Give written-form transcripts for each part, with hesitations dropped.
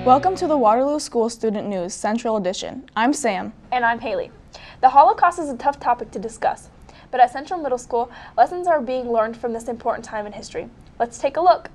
Welcome to the Waterloo School Student News Central Edition. I'm Sam. And I'm Haley. The Holocaust is a tough topic to discuss, but at Central Middle School, lessons are being learned from this important time in history. Let's take a look.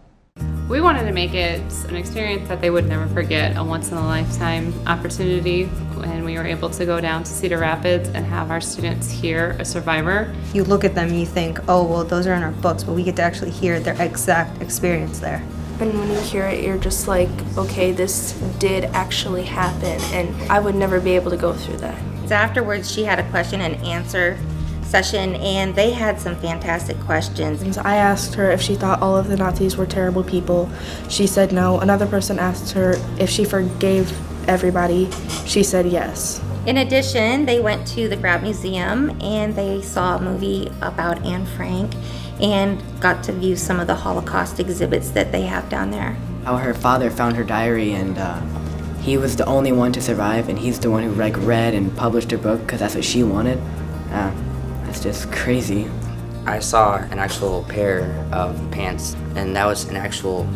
We wanted to make it an experience that they would never forget, a once-in-a-lifetime opportunity, and we were able to go down to Cedar Rapids and have our students hear a survivor. You look at them and you think, oh, well, those are in our books, but we get to actually hear their exact experience there. And when you hear it, you're just like, okay, this did actually happen, and I would never be able to go through that. So afterwards, she had a question and answer session, and they had some fantastic questions. I asked her if she thought all of the Nazis were terrible people. She said no. Another person asked her if she forgave everybody. She said yes. In addition, they went to the Grab Museum and they saw a movie about Anne Frank and got to view some of the Holocaust exhibits that they have down there. How her father found her diary, and he was the only one to survive, and he's the one who read and published her book because that's what she wanted. That's just crazy. I saw an actual pair of pants, and that was an actual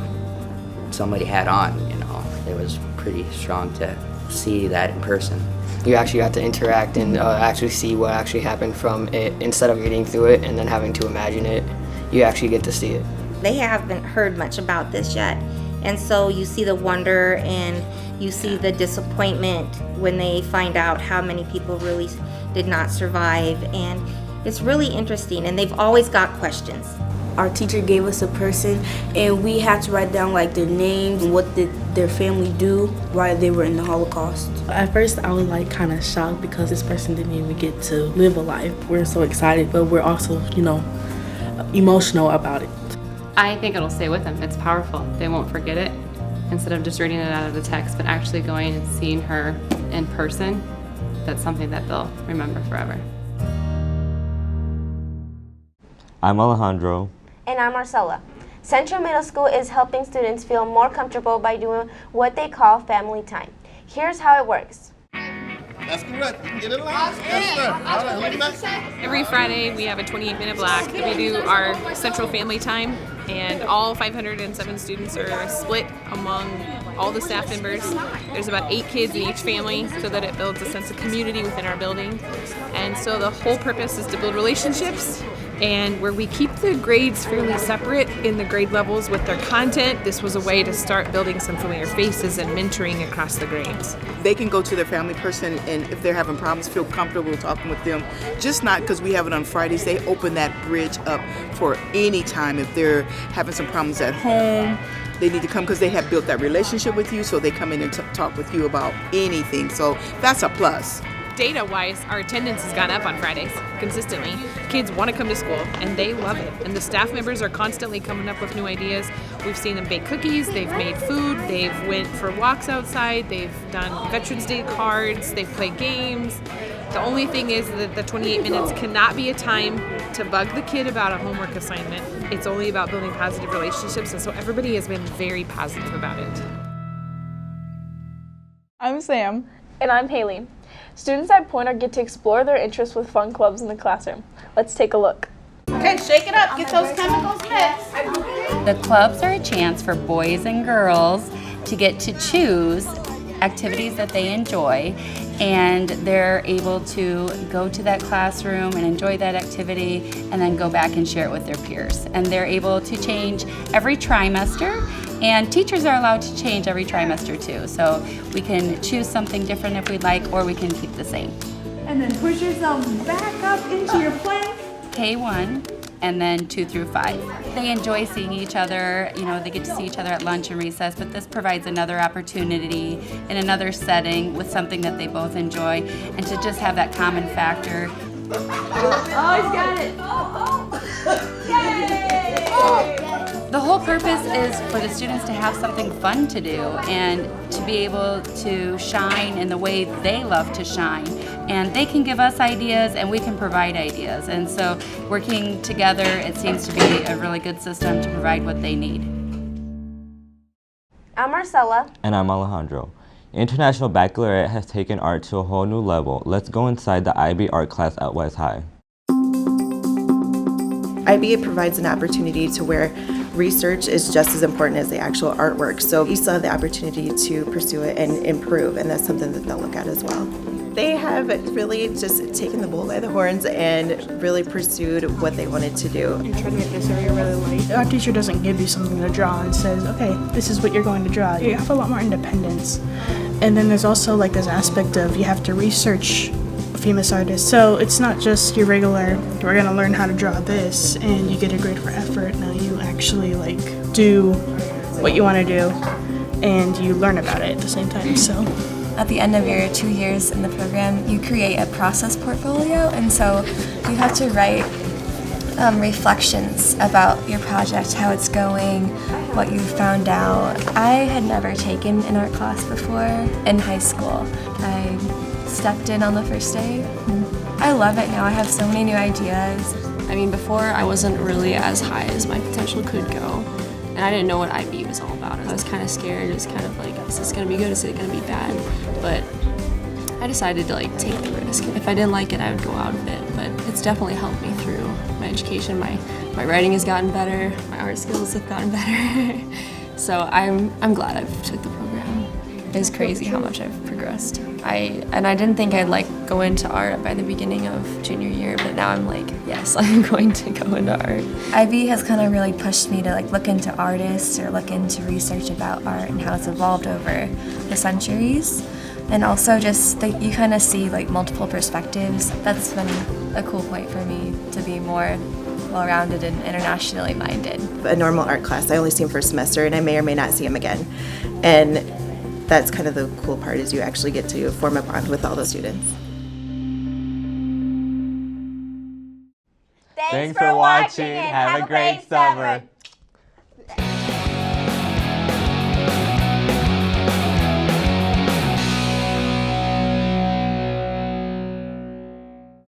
somebody had on, you know. It was pretty strong to see that in person. You actually got to interact and actually see what actually happened from it instead of reading through it and then having to imagine it. You actually get to see it. They haven't heard much about this yet, and so you see the wonder and you see the disappointment when they find out how many people really did not survive, and it's really interesting, and they've always got questions. Our teacher gave us a person, and we had to write down like their names and what did their family do while they were in the Holocaust. At first, I was like kind of shocked because this person didn't even get to live a life. We're so excited, but we're also, emotional about it. I think it'll stay with them. It's powerful. They won't forget it. Instead of just reading it out of the text, but actually going and seeing her in person, that's something that they'll remember forever. I'm Alejandro. And I'm Marcella. Central Middle School is helping students feel more comfortable by doing what they call family time. Here's how it works. That's correct. You can get in line. Yes, sir. All right, hold back. Every Friday we have a 28-minute block. We do our Central Family Time, and all 507 students are split among all the staff members. There's about 8 kids in each family so that it builds a sense of community within our building. And so the whole purpose is to build relationships, and where we keep the grades fairly separate in the grade levels with their content, this was a way to start building some familiar faces and mentoring across the grades. They can go to their family person, and if they're having problems, feel comfortable talking with them. Just not because we have it on Fridays, they open that bridge up for any time. If they're having some problems at home, they need to come because they have built that relationship with you, so they come in and talk with you about anything. So that's a plus. Data-wise, our attendance has gone up on Fridays consistently. Kids want to come to school, and they love it. And the staff members are constantly coming up with new ideas. We've seen them bake cookies, they've made food, they've went for walks outside, they've done Veterans Day cards, they've played games. The only thing is that the 28 minutes cannot be a time to bug the kid about a homework assignment. It's only about building positive relationships, and so everybody has been very positive about it. I'm Sam. And I'm Haley. Students at Poyner get to explore their interests with fun clubs in the classroom. Let's take a look. Okay, shake it up. Get those chemicals mixed. The clubs are a chance for boys and girls to get to choose activities that they enjoy, and they're able to go to that classroom and enjoy that activity and then go back and share it with their peers. And they're able to change every trimester, and teachers are allowed to change every trimester too. So we can choose something different if we'd like, or we can keep the same. And then push yourself back up into your plank. K1 and then 2 through 5. They enjoy seeing each other, they get to see each other at lunch and recess, but this provides another opportunity in another setting with something that they both enjoy, and to just have that common factor. Oh, he's got it. Yay! The whole purpose is for the students to have something fun to do and to be able to shine in the way they love to shine. And they can give us ideas and we can provide ideas. And so working together, it seems to be a really good system to provide what they need. I'm Marcella. And I'm Alejandro. International Baccalaureate has taken art to a whole new level. Let's go inside the IB art class at West High. IB provides an opportunity to where research is just as important as the actual artwork. So you still have the opportunity to pursue it and improve, and that's something that they'll look at as well. They have really just taken the bull by the horns and really pursued what they wanted to do. And try to make this area really light. Our teacher doesn't give you something to draw and says, okay, this is what you're going to draw. You have a lot more independence. And then there's also like this aspect of you have to research famous artists. So it's not just your regular, we're going to learn how to draw this and you get a grade for effort. Now you actually like do what you want to do and you learn about it at the same time. So at the end of your 2 years in the program, you create a process portfolio, and so you have to write reflections about your project, how it's going, what you found out. I had never taken an art class before in high school. I stepped in on the first day. I love it now. I have so many new ideas. I mean, before I wasn't really as high as my potential could go, and I didn't know what IB was all about. I was kind of scared. It was kind of like, is this going to be good? Is it going to be bad? But I decided to like take the risk. If I didn't like it, I would go out of it. But it's definitely helped me through my education. My writing has gotten better. My art skills have gotten better. So I'm glad I've took the program. It's crazy how much I've progressed. I didn't think I'd like go into art by the beginning of junior year, but now I'm like, yes, I'm going to go into art. IB has kind of really pushed me to like look into artists or look into research about art and how it's evolved over the centuries. And also just that you kind of see like multiple perspectives. That's been a cool point for me to be more well-rounded and internationally minded. A normal art class, I only see him for a semester and I may or may not see him again. And that's kind of the cool part, is you actually get to form a bond with all those students. Thanks for watching. Have a great summer.